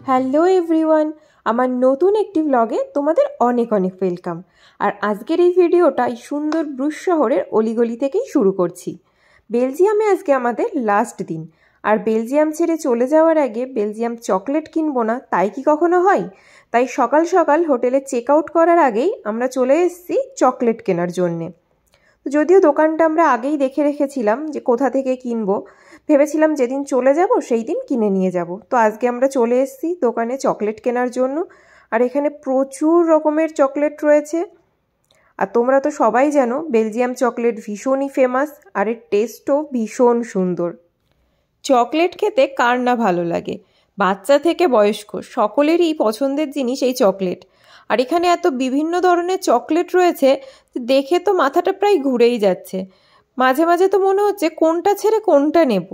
Hello everyone, আমার নতুন একটি ব্লগে তোমাদের অনেক অনেক ওয়েলকাম। আর আজকের এই ভিডিওটা এই সুন্দর ব্রুস শহরের অলিগলি থেকেই শুরু করছি। বেলজিয়ামে আজকে আমাদের লাস্ট দিন, আর বেলজিয়াম ছেড়ে চলে যাওয়ার আগে বেলজিয়াম চকলেট কিনবো না তাই কি কখনো হয়? তাই সকাল সকাল হোটেলে চেক আউট করার আগেই আমরা চলে এসেছি চকলেট কেনার জন্যে। যদিও দোকানটা আমরা আগেই দেখে রেখেছিলাম যে কোথা থেকে কিনবো, ভেবেছিলাম যেদিন চলে যাব সেই দিন কিনে নিয়ে যাব। তো আজকে আমরা চলে এসেছি দোকানে চকলেট কেনার জন্য। আর এখানে প্রচুর রকমের চকলেট রয়েছে। আর তোমরা তো সবাই জানো বেলজিয়াম চকলেট ভীষণই ফেমাস, আর এর টেস্টও ভীষণ সুন্দর। চকলেট খেতে কার না ভালো লাগে, বাচ্চা থেকে বয়স্ক সকলেরই পছন্দের জিনিস এই চকলেট। আর এখানে এত বিভিন্ন ধরনের চকলেট রয়েছে, দেখে তো মাথাটা প্রায় ঘুরেই যাচ্ছে। মাঝে মাঝে তো মনে হচ্ছে কোনটা ছেড়ে কোনটা নেব।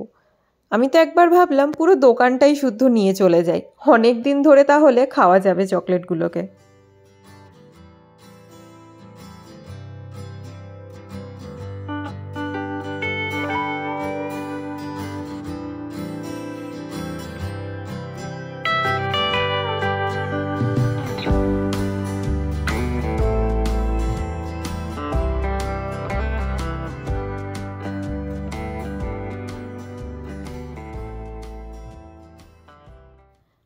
আমি তো একবার ভাবলাম পুরো দোকানটাই শুদ্ধ নিয়ে চলে যাই, অনেক দিন ধরে তাহলে খাওয়া যাবে চকলেটগুলোকে।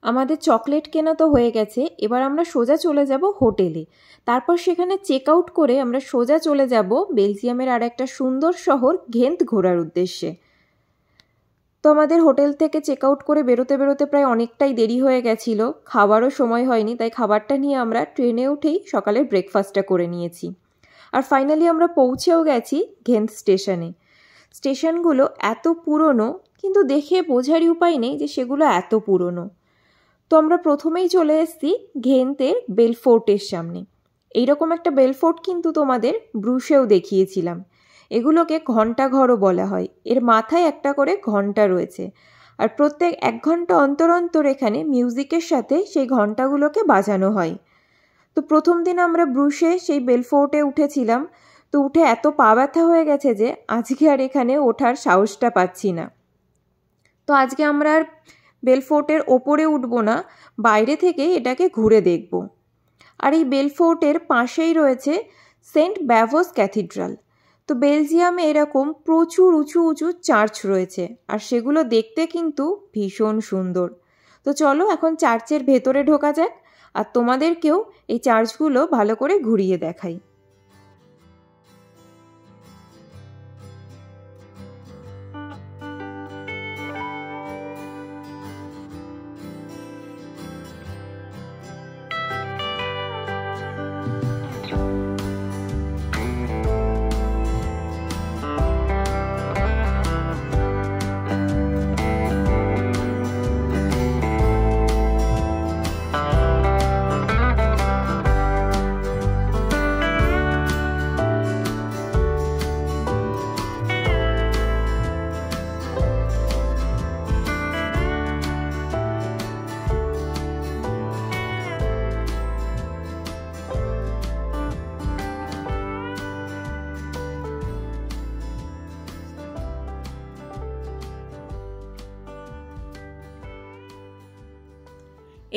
আমাদের চকলেট কেনা তো হয়ে গেছে, এবার আমরা সোজা চলে যাব হোটেলে। তারপর সেখানে চেক আউট করে আমরা সোজা চলে যাব বেলজিয়ামের আর একটা সুন্দর শহর ঘেন্ট ঘোরার উদ্দেশ্যে। তো আমাদের হোটেল থেকে চেক আউট করে বেরোতে বেরোতে প্রায় অনেকটাই দেরি হয়ে গেছিল, খাবারও সময় হয়নি, তাই খাবারটা নিয়ে আমরা ট্রেনে উঠেই সকালের ব্রেকফাস্টটা করে নিয়েছি। আর ফাইনালি আমরা পৌঁছেও গেছি ঘেন্ট স্টেশনে। স্টেশনগুলো এত পুরনো, কিন্তু দেখে বোঝারই উপায় নেই যে সেগুলো এত পুরনো। তো আমরা প্রথমেই চলে এসেছি ঘেন্টের বেলফোর্টের সামনে। এইরকম একটা বেলফোর্ট কিন্তু তোমাদের ব্রুশেও দেখিয়েছিলাম। এগুলোকে ঘণ্টাঘরও বলা হয়। এর মাথায় একটা করে ঘণ্টা রয়েছে, আর প্রত্যেক 1 ঘন্টা অন্তর অন্তর এখানে মিউজিকের সাথে সেই ঘণ্টাগুলোকে বাজানো হয়। তো প্রথম দিন আমরা ব্রুশে সেই বেলফোর্টে উঠেছিলাম, তো উঠে এত পা ব্যথা হয়ে গেছে যে আজকে আর এখানে ওঠার সাহসটা পাচ্ছি না। তো আজকে আমরা আর বেলফোর্টের ওপরে উঠবো না, বাইরে থেকে এটাকে ঘুরে দেখব। আর এই বেলফোর্টের পাশেই রয়েছে সেন্ট ব্যাভোস ক্যাথিড্রাল। তো বেলজিয়ামে এরকম প্রচুর উঁচু উঁচু চার্চ রয়েছে, আর সেগুলো দেখতে কিন্তু ভীষণ সুন্দর। তো চলো এখন চার্চের ভেতরে ঢোকা যাক, আর তোমাদেরকেও এই চার্চগুলো ভালো করে ঘুরিয়ে দেখাই।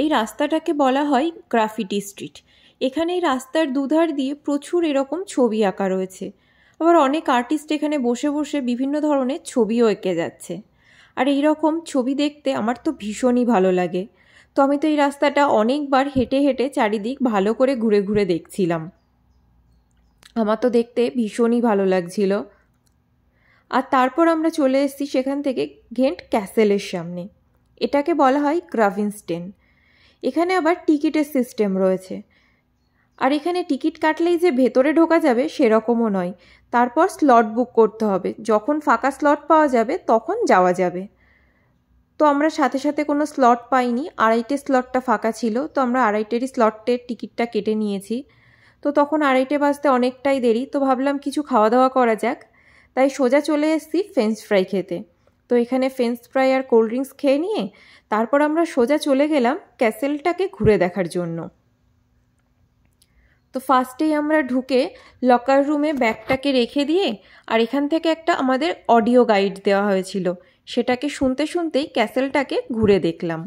এই রাস্তাটাকে বলা হয় গ্রাফিটি স্ট্রিট। এখানে এই রাস্তার দুধার দিয়ে প্রচুর এরকম ছবি আঁকা রয়েছে। আবার অনেক আর্টিস্ট এখানে বসে বসে বিভিন্ন ধরনের ছবিও এঁকে যাচ্ছে। আর এই রকম ছবি দেখতে আমার তো ভীষণই ভালো লাগে। তো আমি তো এই রাস্তাটা অনেকবার হেঁটে হেঁটে চারিদিক ভালো করে ঘুরে ঘুরে দেখছিলাম। আমার তো দেখতে ভীষণই ভালো লাগছিল। আর তারপর আমরা চলে এসেছি সেখান থেকে ঘেন্ট ক্যাসেলের সামনে। এটাকে বলা হয় গ্রাভিনস্টেন। এখানে আবার টিকিটের সিস্টেম রয়েছে। আর এখানে টিকিট কাটলেই যে ভেতরে ঢোকা যাবে সেরকমও নয়, তারপর স্লট বুক করতে হবে। যখন ফাঁকা স্লট পাওয়া যাবে তখন যাওয়া যাবে। তো আমরা সাথে সাথে কোনো স্লট পাইনি, 2:30 স্লটটা ফাঁকা ছিল, তো আমরা 2:30 স্লটের টিকিটটা কেটে নিয়েছি। তো তখন 2:30 বাজতে অনেকটাই দেরি, তো ভাবলাম কিছু খাওয়া দাওয়া করা যাক, তাই সোজা চলে এসেছি ফ্রেঞ্চ ফ্রাই খেতে। তো এখানে ফ্রেঞ্চ ফ্রাই আর কোল্ড ড্রিঙ্কস খেয়ে নিয়ে তারপর আমরা সোজা চলে গেলাম ক্যাসেলটাকে ঘুরে দেখার জন্য। তো ফার্স্টেই আমরা ঢুকে লকার রুমে ব্যাগটাকে রেখে দিয়ে, আর এখান থেকে একটা আমাদের অডিও গাইড দেওয়া হয়েছিল, সেটাকে শুনতে শুনতেই ক্যাসেলটাকে ঘুরে দেখলাম।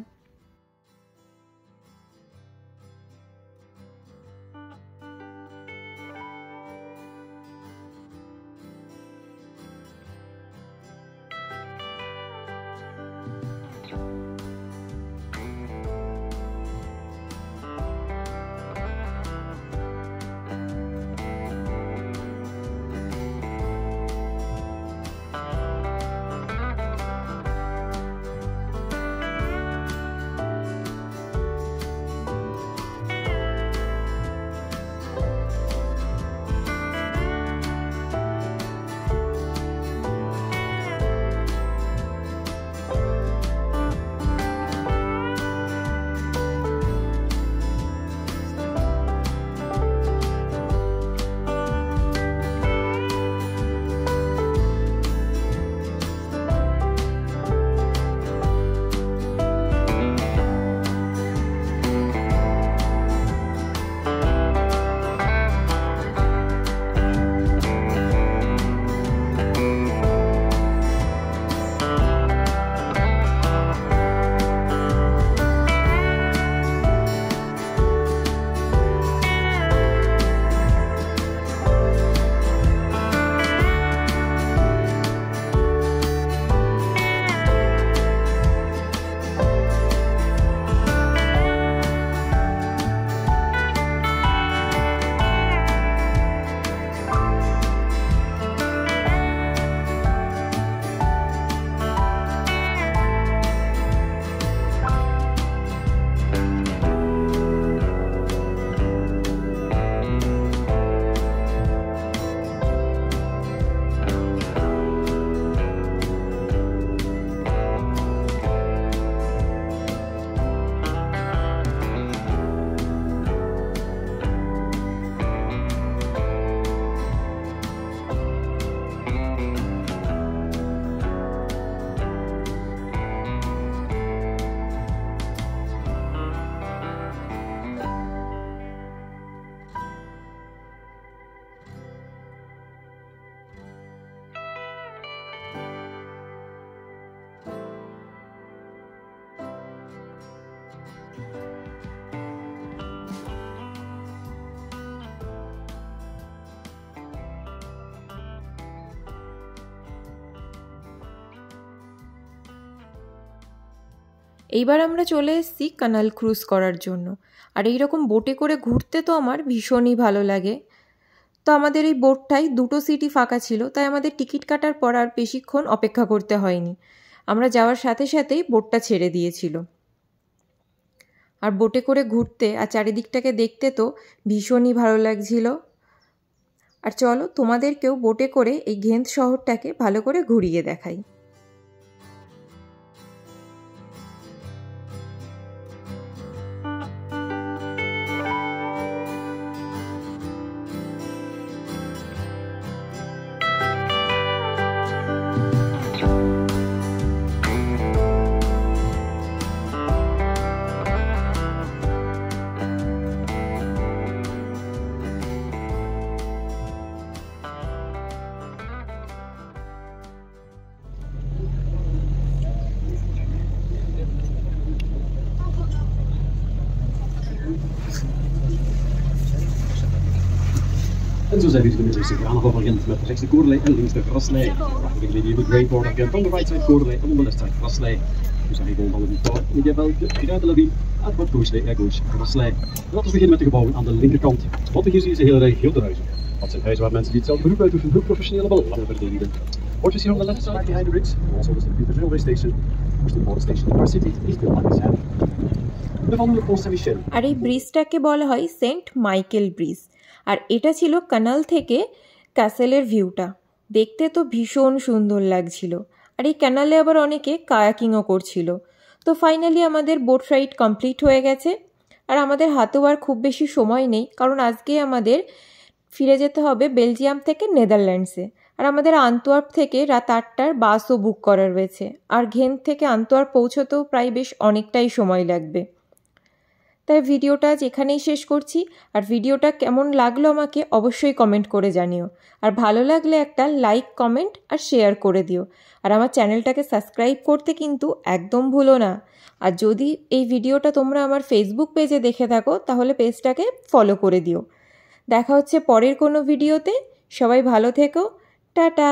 এইবার আমরা চলে এসেছি কানাল ক্রুজ করার জন্য। আর এইরকম বোটে করে ঘুরতে তো আমার ভীষণই ভালো লাগে। তো আমাদের এই বোটটাই 2টো সিটই ফাঁকা ছিল, তাই আমাদের টিকিট কাটার পর আর বেশিক্ষণ অপেক্ষা করতে হয়নি। আমরা যাওয়ার সাথে সাথেই বোটটা ছেড়ে দিয়েছিল। আর বোটে করে ঘুরতে আর চারিদিকটাকে দেখতে তো ভীষণই ভালো লাগছিল। আর চলো তোমাদেরকেও বোটে করে এই ঘেন্দ শহরটাকে ভালো করে ঘুরিয়ে দেখাই। En zo zijn we de middels gegaan van Gent met rechts de Koerlei en links de Graslei. Prachtige lady with grey board of Gent on the right side Koerlei en on the left side Graslei. Dus arrivons dans le victoire médiéval de Kruidenlavie à droite Koerslei et à gauche Graslei. Laten we beginnen met de gebouwen aan de linkerkant. Wat we hier zien is een hele rij grote huizen. Dat zijn huizen waar mensen die hetzelfde beroep uitoefenen ook professionele belangen verdedigen. Bordjes hier on the left side behind the bridge. Also the St. Peter's railway station. Western Border Station in our city is built like this. De van de Pont Saint-Michel. আর এই ব্রিজটাকে বলা হয় Saint Michael bridge. আর এটা ছিল Canal থেকে ক্যাসেলের ভিউটা। দেখতে তো ভীষণ সুন্দর লাগছিল। আর এই ক্যানালে আবার অনেকে কায়াকিংও করছিল। তো ফাইনালি আমাদের বোট রাইড কমপ্লিট হয়ে গেছে। আর আমাদের হাতেও আর খুব বেশি সময় নেই, কারণ আজকে আমাদের ফিরে যেতে হবে বেলজিয়াম থেকে নেদারল্যান্ডসে। আর আমাদের আন্তওয়ার্প থেকে রাত 8টার বাসও বুক করা রয়েছে। আর ঘেন্দ থেকে আন্তওয়ার্প পৌঁছতেও প্রায় বেশ অনেকটাই সময় লাগবে। তাই ভিডিওটা আজ এখানেই শেষ করছি। আর ভিডিওটা কেমন লাগলো আমাকে অবশ্যই কমেন্ট করে জানিও। আর ভালো লাগলে একটা লাইক, কমেন্ট আর শেয়ার করে দিও। আর আমার চ্যানেলটাকে সাবস্ক্রাইব করতে কিন্তু একদম ভুলো না। আর যদি এই ভিডিওটা তোমরা আমার ফেসবুক পেজে দেখে থাকো তাহলে পেজটাকে ফলো করে দিও। দেখা হচ্ছে পরের কোনো ভিডিওতে। সবাই ভালো থেকো। টাটা।